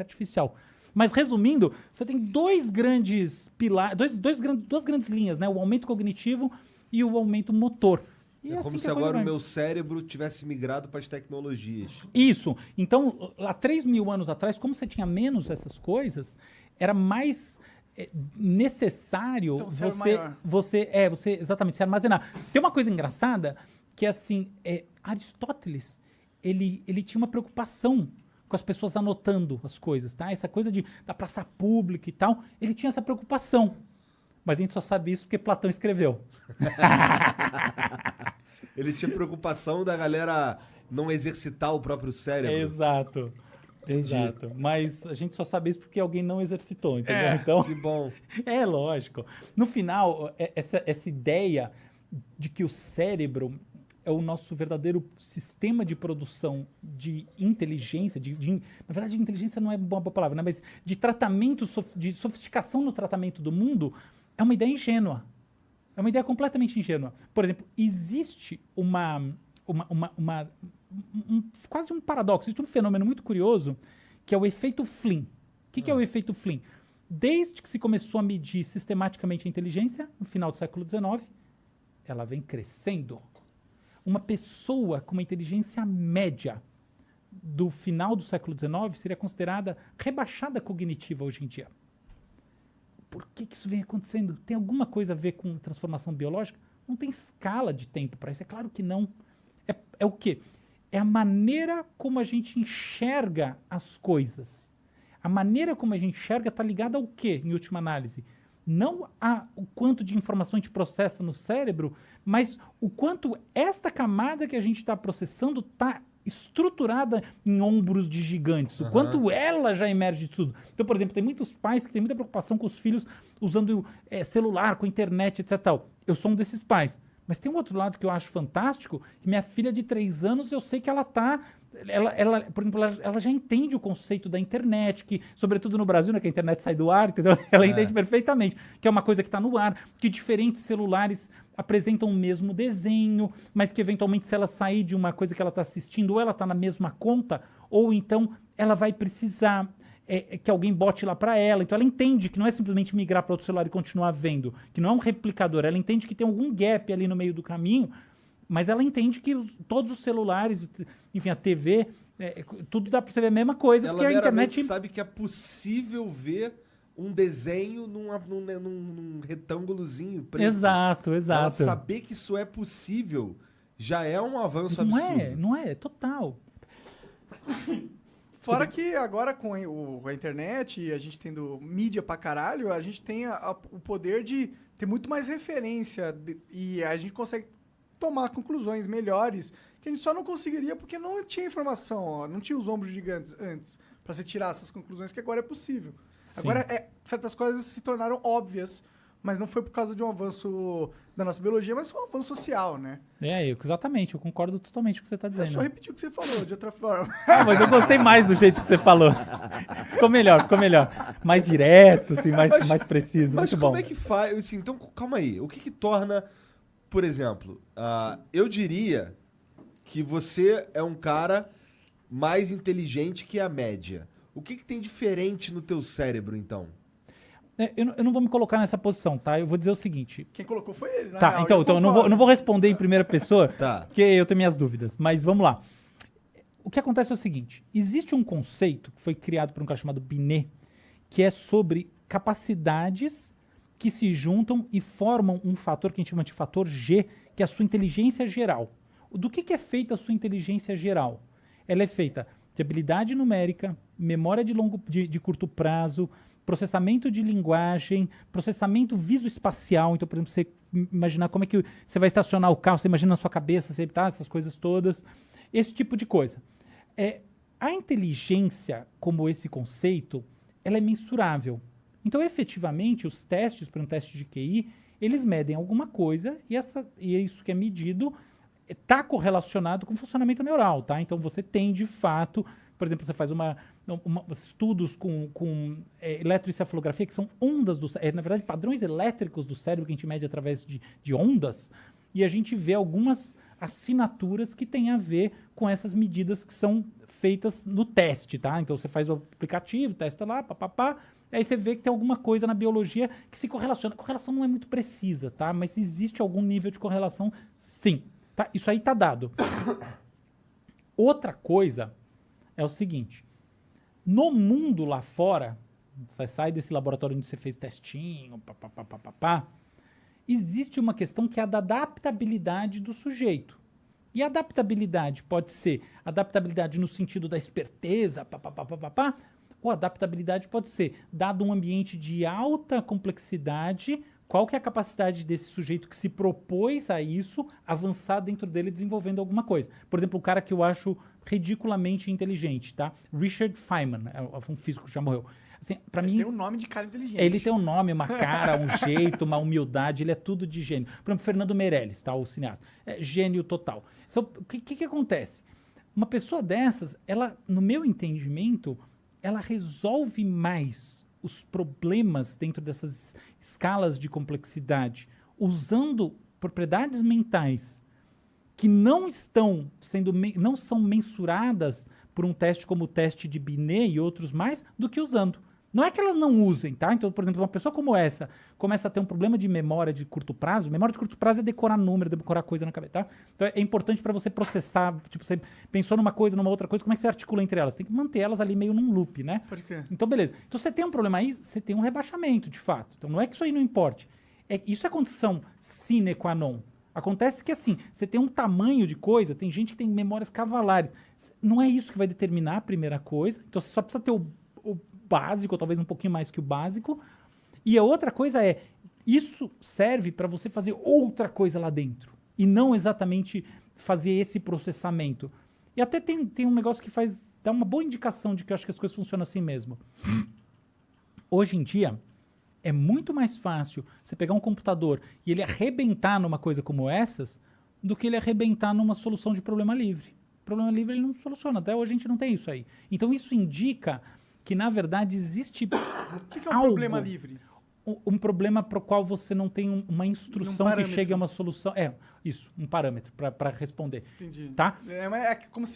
artificial. Mas resumindo, você tem dois grandes pilares, duas grandes linhas, né? O aumento cognitivo e o aumento motor. E É assim como que se a coisa agora o vai. meu cérebro tivesse migrado para as tecnologias. Isso. Então, há 3.000 anos atrás, como você tinha menos essas coisas, era mais necessário Então, cérebro maior. você exatamente se armazenar. Tem uma coisa engraçada que assim, Aristóteles, ele tinha uma preocupação com as pessoas anotando as coisas, tá? Essa coisa da praça pública e tal, ele tinha essa preocupação. Mas a gente só sabe isso porque Platão escreveu. Ele tinha preocupação da galera não exercitar o próprio cérebro. Exato. Entendi. Exato. Mas a gente só sabe isso porque alguém não exercitou, entendeu? Então, Que bom. é lógico. No final, essa ideia de que o cérebro é o nosso verdadeiro sistema de produção de inteligência, na verdade, inteligência não é uma boa palavra, né? Mas de tratamento, de sofisticação no tratamento do mundo, é uma ideia ingênua. É uma ideia completamente ingênua. Por exemplo, existe quase um paradoxo, existe um fenômeno muito curioso, que é o efeito Flynn. O que é o efeito Flynn? Desde que se começou a medir sistematicamente a inteligência, no final do século XIX, ela vem crescendo. Uma pessoa com uma inteligência média do final do século XIX seria considerada rebaixada cognitiva hoje em dia. Por que isso vem acontecendo? Tem alguma coisa a ver com transformação biológica? Não tem escala de tempo para isso, é claro que não. É o quê? É a maneira como a gente enxerga as coisas. A maneira como a gente enxerga está ligada ao quê, em última análise? Não o quanto de informação a gente processa no cérebro, mas o quanto esta camada que a gente está processando está estruturada em ombros de gigantes. O quanto ela já emerge de tudo. Então, por exemplo, tem muitos pais que têm muita preocupação com os filhos usando celular, com internet, etc. Tal. Eu sou um desses pais. Mas tem um outro lado que eu acho fantástico, que minha filha de 3 anos, eu sei que ela está... por exemplo, ela já entende o conceito da internet, que, sobretudo no Brasil, né, que a internet sai do ar, entendeu? Ela entende perfeitamente, que é uma coisa que está no ar, que diferentes celulares apresentam o mesmo desenho, mas que eventualmente se ela sair de uma coisa que ela está assistindo, ou ela está na mesma conta, ou então ela vai precisar que alguém bote lá para ela. Então ela entende que não é simplesmente migrar para outro celular e continuar vendo, que não é um replicador, ela entende que tem algum gap ali no meio do caminho, mas ela entende que todos os celulares, enfim, a TV, tudo dá para você ver a mesma coisa, Ela porque a internet... sabe que é possível ver um desenho num retângulozinho preto. Exato. Ela saber que isso é possível já é um avanço absurdo. Não é total. Fora que agora com a internet e a gente tendo mídia pra caralho, a gente tem o poder de ter muito mais referência e a gente consegue tomar conclusões melhores que a gente só não conseguiria porque não tinha informação, ó, não tinha os ombros gigantes antes pra você tirar essas conclusões que agora é possível. Sim. Agora, certas coisas se tornaram óbvias, mas não foi por causa de um avanço da nossa biologia, mas foi um avanço social, né? Exatamente, eu concordo totalmente com o que você está Eu dizendo. só repeti o que você falou, de outra forma. Mas eu gostei mais do jeito que você falou. Ficou melhor. Mais direto, assim, mais preciso. Mas muito como bom. é que faz? Assim, então, calma aí. O que torna, por exemplo, eu diria que você é um cara mais inteligente que a média. O que tem diferente no teu cérebro, então? Eu não vou me colocar nessa posição, tá? Eu vou dizer o seguinte. Quem colocou foi ele, né? Tá, então eu não vou responder em primeira pessoa, Tá. porque eu tenho minhas dúvidas. Mas vamos lá. O que acontece é o seguinte. Existe um conceito que foi criado por um cara chamado Binet, que é sobre capacidades que se juntam e formam um fator que a gente chama de fator G, que é a sua inteligência geral. Do que é feita a sua inteligência geral? Ela é feita de habilidade numérica, memória de curto prazo, processamento de linguagem, processamento visoespacial. Então, por exemplo, você imaginar como é que você vai estacionar o carro, você imagina na sua cabeça, você, essas coisas todas. Esse tipo de coisa. A inteligência, como esse conceito, ela é mensurável. Então, efetivamente, os testes, para um teste de QI, eles medem alguma coisa e isso que é medido está correlacionado com o funcionamento neural, tá? Então, você tem, de fato, por exemplo, você faz estudos com eletroencefalografia, que são ondas na verdade, padrões elétricos do cérebro que a gente mede através de ondas, e a gente vê algumas assinaturas que têm a ver com essas medidas que são feitas no teste, tá? Então você faz o aplicativo, testa lá, papapá, aí você vê que tem alguma coisa na biologia que se correlaciona. A correlação não é muito precisa, tá? Mas existe algum nível de correlação, sim. Tá? Isso aí tá dado. Outra coisa é o seguinte, no mundo lá fora, você sai desse laboratório onde você fez testinho, papapá, existe uma questão que é a da adaptabilidade do sujeito. E a adaptabilidade pode ser adaptabilidade no sentido da esperteza, ou adaptabilidade pode ser, dado um ambiente de alta complexidade, qual que é a capacidade desse sujeito que se propôs a isso avançar dentro dele desenvolvendo alguma coisa. Por exemplo, o cara que eu acho ridiculamente inteligente, tá? Richard Feynman, é um físico que já morreu. Assim, para mim, Tem um nome de cara inteligente. ele tem um nome, uma cara, um jeito, uma humildade, ele é tudo de gênio. Por exemplo, Fernando Meirelles, tá? O cineasta. É gênio total. Então, o que acontece? Uma pessoa dessas, ela, no meu entendimento, ela resolve mais os problemas dentro dessas escalas de complexidade, usando propriedades mentais que não são mensuradas por um teste como o teste de Binet e outros mais, do que usando. Não é que elas não usem, tá? Então, por exemplo, uma pessoa como essa começa a ter um problema de memória de curto prazo. Memória de curto prazo é decorar número, decorar coisa na cabeça, tá? Então, é importante para você processar. Tipo, você pensou numa coisa, numa outra coisa, como é que você articula entre elas? Tem que manter elas ali meio num loop, né? Pode crer. Então, beleza. Então, você tem um problema aí, você tem um rebaixamento, de fato. Então, não é que isso aí não importe. Isso é condição sine qua non. Acontece que, assim, você tem um tamanho de coisa, tem gente que tem memórias cavalares. Não é isso que vai determinar a primeira coisa. Então, você só precisa ter o básico, ou talvez um pouquinho mais que o básico. E a outra coisa é, isso serve para você fazer outra coisa lá dentro. E não exatamente fazer esse processamento. E até tem um negócio que dá uma boa indicação de que eu acho que as coisas funcionam assim mesmo. Hoje em dia, é muito mais fácil você pegar um computador e ele arrebentar numa coisa como essas do que ele arrebentar numa solução de problema livre. Problema livre ele não soluciona, até hoje a gente não tem isso aí. Então isso indica que, na verdade, existe O que é um algo, problema livre? um problema para o qual você não tem uma instrução que parâmetro. chegue a uma solução. É, isso, um parâmetro para responder. Entendi. Tá? É como se